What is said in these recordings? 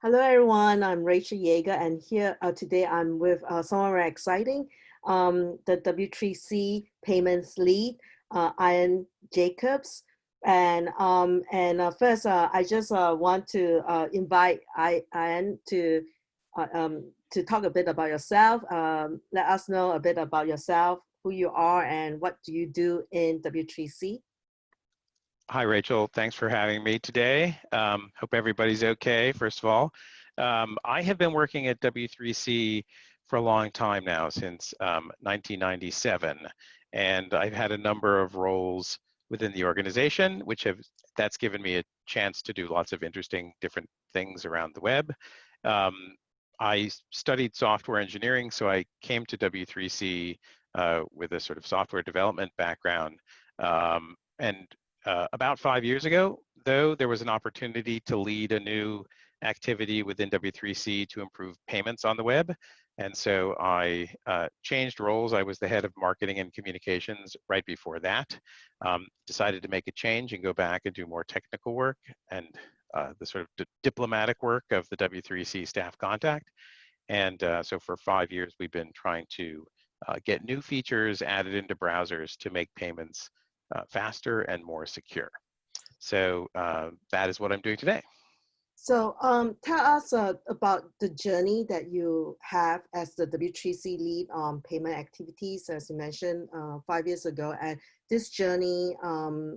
Hello, everyone. I'm Rachel Yager, and here today I'm with someone very exciting, the W3C payments lead, Ian Jacobs. And first, I just want to invite Ian to talk a bit about yourself. Let us know a bit about yourself, who you are, and what do you do in W3C. Hi, Rachel. Thanks for having me today. Hope everybody's okay, first of all. I have been working at W3C for a long time now, since 1997, and I've had a number of roles within the organization, that's given me a chance to do lots of interesting different things around the web. I studied software engineering, so I came to W3C with a sort of software development background. About 5 years ago, though, there was an opportunity to lead a new activity within W3C to improve payments on the web. And so I changed roles. I was the head of marketing and communications right before that. Decided to make a change and go back and do more technical work and the sort of diplomatic work of the W3C staff contact. And so for 5 years, we've been trying to get new features added into browsers to make payments faster and more secure. So that is what I'm doing today. So tell us about the journey that you have as the W3C lead on payment activities, as you mentioned 5 years ago, and this journey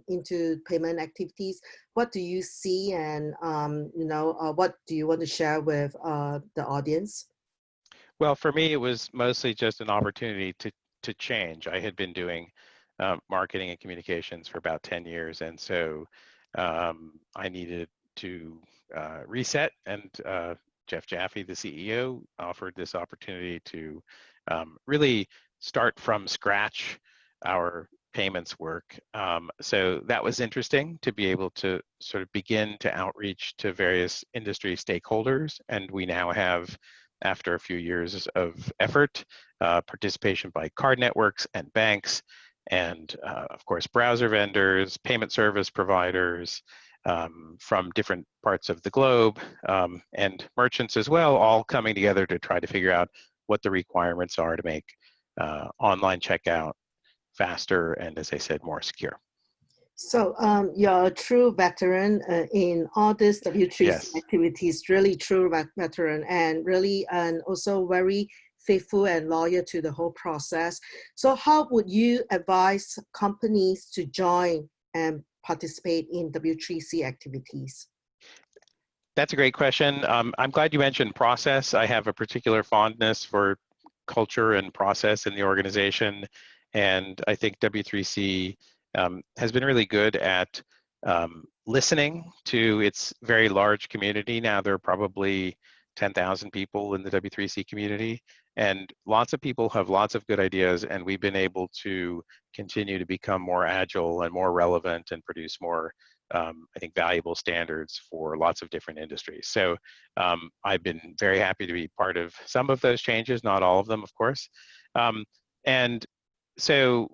into payment activities. What do you see, and what do you want to share with the audience? Well, for me, it was mostly just an opportunity to change. I had been doing marketing and communications for about 10 years, and so I needed to reset, and Jeff Jaffe, the CEO, offered this opportunity to really start from scratch our payments work. So that was interesting to be able to sort of begin to outreach to various industry stakeholders, and we now have, after a few years of effort, participation by card networks and banks, and of course browser vendors, payment service providers from different parts of the globe, and merchants as well, all coming together to try to figure out what the requirements are to make online checkout faster and, as I said, more secure. So you're a true veteran in all this W3C Yes. activities, really true veteran, and also very faithful and loyal to the whole process. So how would you advise companies to join and participate in W3C activities? That's a great question. I'm glad you mentioned process. I have a particular fondness for culture and process in the organization, and I think W3C has been really good at listening to its very large community. Now there are probably 10,000 people in the W3C community, and lots of people have lots of good ideas, and we've been able to continue to become more agile and more relevant and produce more, I think, valuable standards for lots of different industries. So I've been very happy to be part of some of those changes, not all of them, of course. And so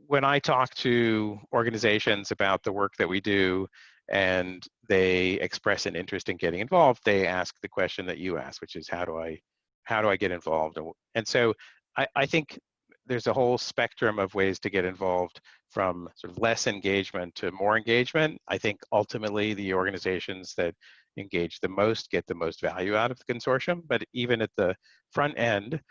when I talk to organizations about the work that we do and they express an interest in getting involved, they ask the question that you asked, which is how do I get involved? And so I think there's a whole spectrum of ways to get involved, from sort of less engagement to more engagement. I think ultimately the organizations that engage the most get the most value out of the consortium, but even at the front end,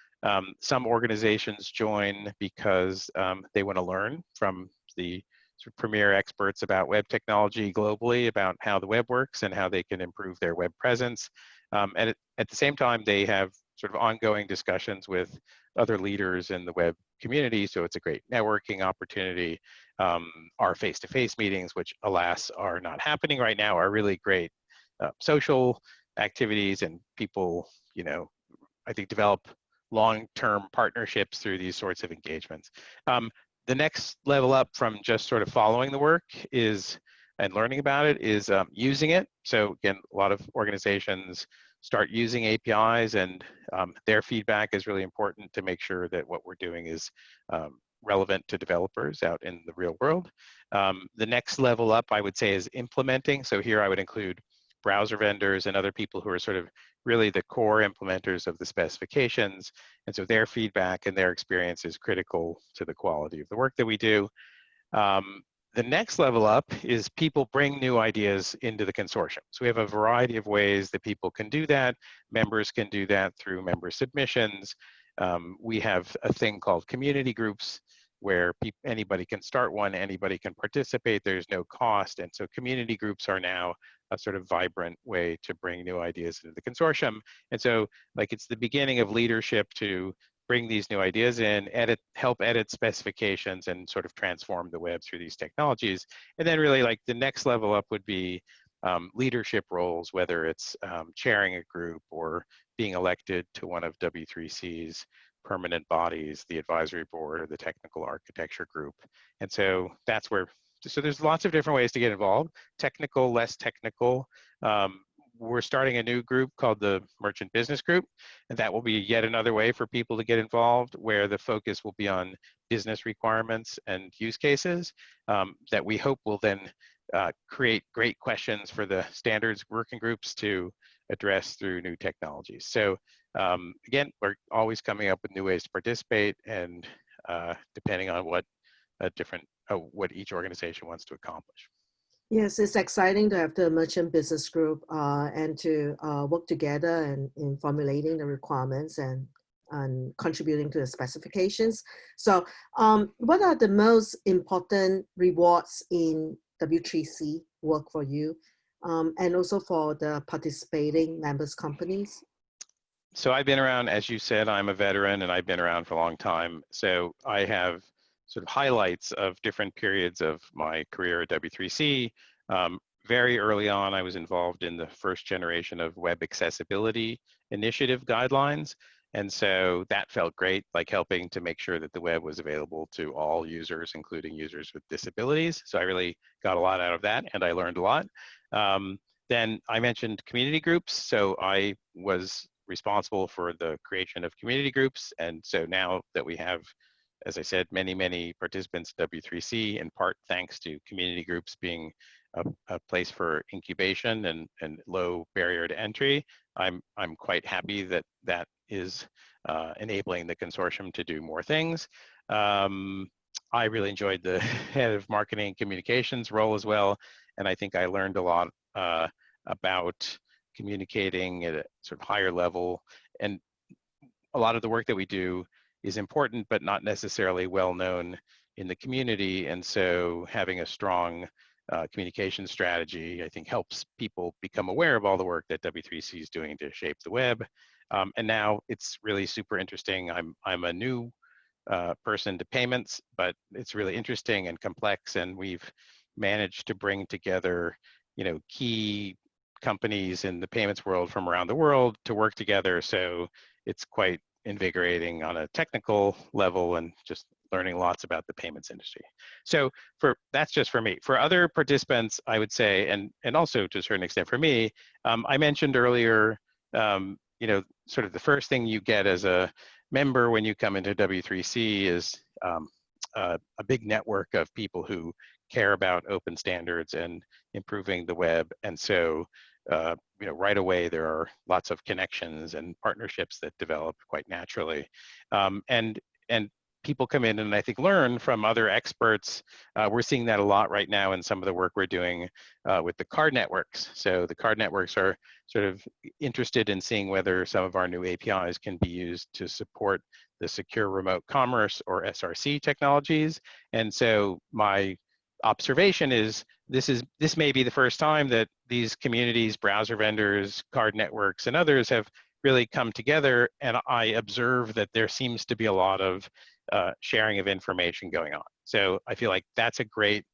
some organizations join because they want to learn from the sort of premier experts about web technology globally, about how the web works and how they can improve their web presence. And at the same time, they have sort of ongoing discussions with other leaders in the web community, so it's a great networking opportunity. Our face-to-face meetings, which alas are not happening right now, are really great social activities, and people, I think, develop long-term partnerships through these sorts of engagements. The next level up from just sort of following the work and learning about it is using it. So again, a lot of organizations start using APIs, and their feedback is really important to make sure that what we're doing is relevant to developers out in the real world. The next level up, I would say, is implementing. So here I would include browser vendors and other people who are sort of really the core implementers of the specifications. And so their feedback and their experience is critical to the quality of the work that we do. The next level up is people bring new ideas into the consortium. So we have a variety of ways that people can do that. Members can do that through member submissions. We have a thing called community groups where anybody can start one, anybody can participate, there's no cost. And so community groups are now a sort of vibrant way to bring new ideas into the consortium. And so like it's the beginning of leadership to bring these new ideas in, help edit specifications and sort of transform the web through these technologies. And then really like the next level up would be leadership roles, whether it's chairing a group or being elected to one of W3C's permanent bodies, the advisory board or the technical architecture group. And so that's where, so there's lots of different ways to get involved, technical, less technical. We're starting a new group called the Merchant Business Group, and that will be yet another way for people to get involved, where the focus will be on business requirements and use cases that we hope will then create great questions for the standards working groups to address through new technologies. So again, we're always coming up with new ways to participate, and depending on what what each organization wants to accomplish. Yes, it's exciting to have the merchant business group and to work together and in formulating the requirements and contributing to the specifications. So what are the most important rewards in W3C work for you and also for the participating members companies? So I've been around, as you said, I'm a veteran and I've been around for a long time. So I have sort of highlights of different periods of my career at W3C. Very early on, I was involved in the first generation of web accessibility initiative guidelines. And so that felt great, like helping to make sure that the web was available to all users, including users with disabilities. So I really got a lot out of that and I learned a lot. Then I mentioned community groups. So I was responsible for the creation of community groups. And so now that we have, as I said, many participants in W3C, in part thanks to community groups being a place for incubation and low barrier to entry, I'm quite happy that that is enabling the consortium to do more things. I really enjoyed the head of marketing and communications role as well, and I think I learned a lot about communicating at a sort of higher level, and a lot of the work that we do is important but not necessarily well known in the community, and so having a strong communication strategy I think helps people become aware of all the work that W3C is doing to shape the web. And now it's really super interesting. I'm a new person to payments, but it's really interesting and complex, and we've managed to bring together key companies in the payments world from around the world to work together. So it's quite invigorating on a technical level and just learning lots about the payments industry. So that's just for me. For other participants, I would say, and also to a certain extent for me, I mentioned earlier, sort of the first thing you get as a member when you come into W3C is a big network of people who care about open standards and improving the web. And so, right away, there are lots of connections and partnerships that develop quite naturally. And people come in and I think learn from other experts. We're seeing that a lot right now in some of the work we're doing with the card networks. So the card networks are sort of interested in seeing whether some of our new APIs can be used to support the secure remote commerce or SRC technologies. And so my observation is this may be the first time that these communities, browser vendors, card networks, and others have really come together, and I observe that there seems to be a lot of sharing of information going on. So I feel like that's a great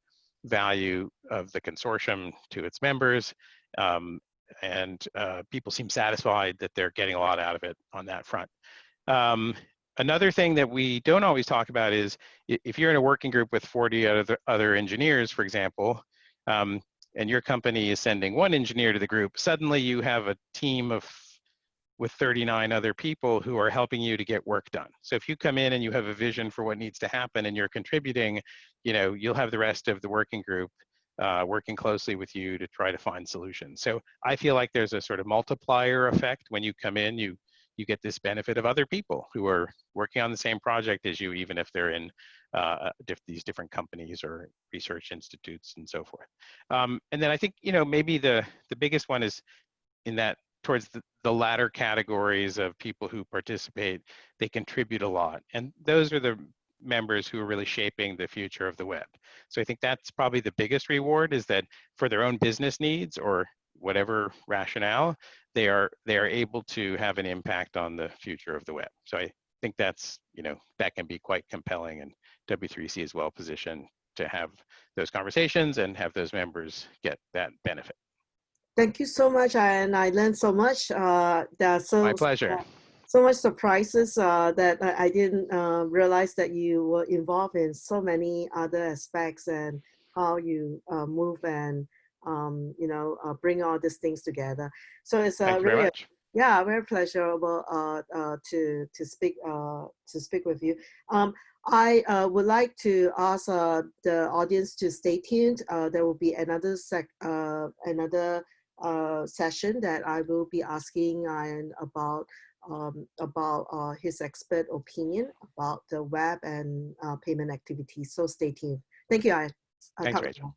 value of the consortium to its members, and people seem satisfied that they're getting a lot out of it on that front. Another thing that we don't always talk about is if you're in a working group with 40 other engineers, for example, and your company is sending one engineer to the group, suddenly you have a team with 39 other people who are helping you to get work done. So if you come in and you have a vision for what needs to happen and you're contributing, you'll have the rest of the working group working closely with you to try to find solutions. So I feel like there's a sort of multiplier effect. When you come in, you get this benefit of other people who are working on the same project as you, even if they're in these different companies or research institutes and so forth. And then I think, maybe the biggest one is in that towards the latter categories of people who participate, they contribute a lot. And those are the members who are really shaping the future of the web. So I think that's probably the biggest reward, is that for their own business needs or whatever rationale, they are able to have an impact on the future of the web. So I think that's, that can be quite compelling, and W3C is well positioned to have those conversations and have those members get that benefit. Thank you so much, and I learned so much. There are My pleasure. so much surprises that I didn't realize that you were involved in so many other aspects, and how you move and bring all these things together. So it's Thank you very really much. yeah, very pleasurable to speak with you. I would like to ask the audience to stay tuned. There will be another session that I will be asking Ian about his expert opinion about the web and payment activities. So stay tuned. Thank you, Ian. Thanks, Rachel.